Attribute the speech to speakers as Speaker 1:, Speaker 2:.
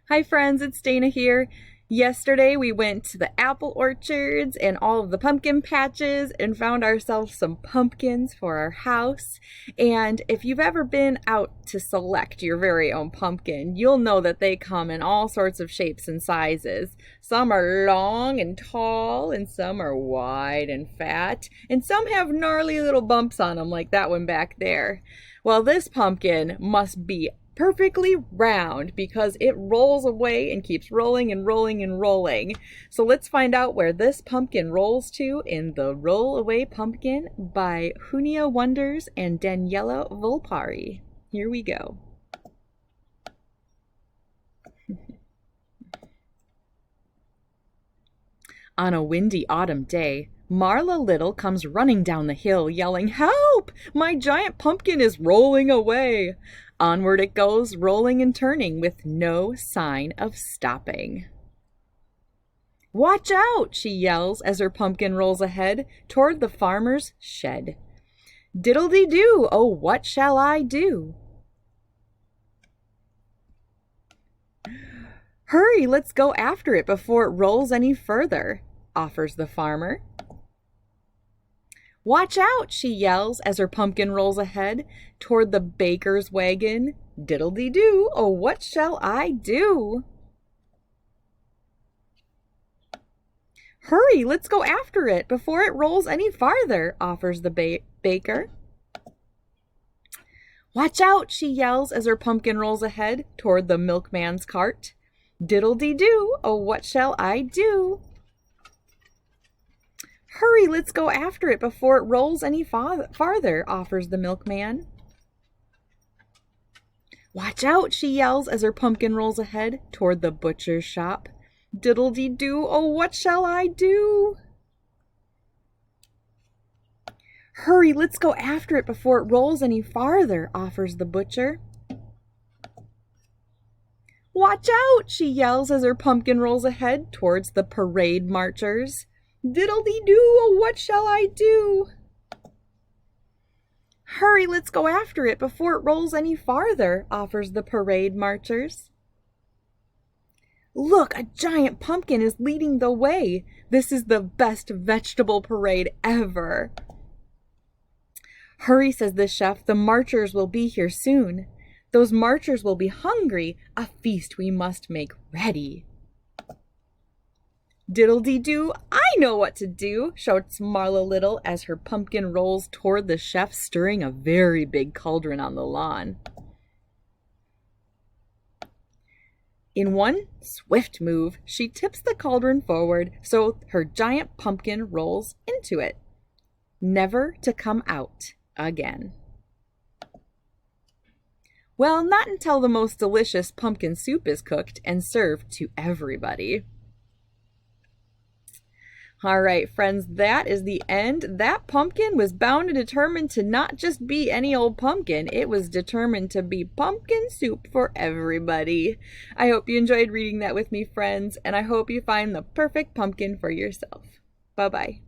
Speaker 1: Hi friends, it's Dana here. Yesterday we went to the apple orchards and all of the pumpkin patches and found ourselves some pumpkins for our house. And if you've ever been out to select your very own pumpkin, you'll know that they come in all sorts of shapes and sizes. Some are long and tall, and some are wide and fat, and some have gnarly little bumps on them like that one back there. Well, this pumpkin must be perfectly round because it rolls away and keeps rolling and rolling and rolling. So let's find out where this pumpkin rolls to in the Roll Away Pumpkin by Junia Wonders and Daniela Volpari. Here we go. On a windy autumn day, Marla Little comes running down the hill yelling, "Help! My giant pumpkin is rolling away!" Onward it goes, rolling and turning with no sign of stopping. "Watch out!" she yells as her pumpkin rolls ahead toward the farmer's shed. "Diddle-dee-doo, oh, what shall I do?" "Hurry, let's go after it before it rolls any further," offers the farmer. "Watch out!" she yells as her pumpkin rolls ahead toward the baker's wagon. "Diddle-dee-doo, oh, what shall I do?" "Hurry, let's go after it before it rolls any farther," offers the baker. "Watch out!" she yells as her pumpkin rolls ahead toward the milkman's cart. "Diddle-dee-doo, oh, what shall I do?" "Hurry, let's go after it before it rolls any farther," offers the milkman. "Watch out!" she yells as her pumpkin rolls ahead toward the butcher's shop. "Diddle-dee-doo, oh, what shall I do?" "Hurry, let's go after it before it rolls any farther," offers the butcher. "Watch out!" she yells as her pumpkin rolls ahead towards the parade marchers. "Diddle-dee-doo, oh, what shall I do?" "Hurry, let's go after it before it rolls any farther," offers the parade marchers. "Look, a giant pumpkin is leading the way. This is the best vegetable parade ever." "Hurry," says the chef, "the marchers will be here soon. Those marchers will be hungry. A feast we must make ready." "Diddle-dee-doo, I know what to do," shouts Marla Little as her pumpkin rolls toward the chef, stirring a very big cauldron on the lawn. In one swift move, she tips the cauldron forward so her giant pumpkin rolls into it, never to come out again. Well, not until the most delicious pumpkin soup is cooked and served to everybody. All right, friends, that is the end. That pumpkin was bound and determined to not just be any old pumpkin. It was determined to be pumpkin soup for everybody. I hope you enjoyed reading that with me, friends, and I hope you find the perfect pumpkin for yourself. Bye-bye.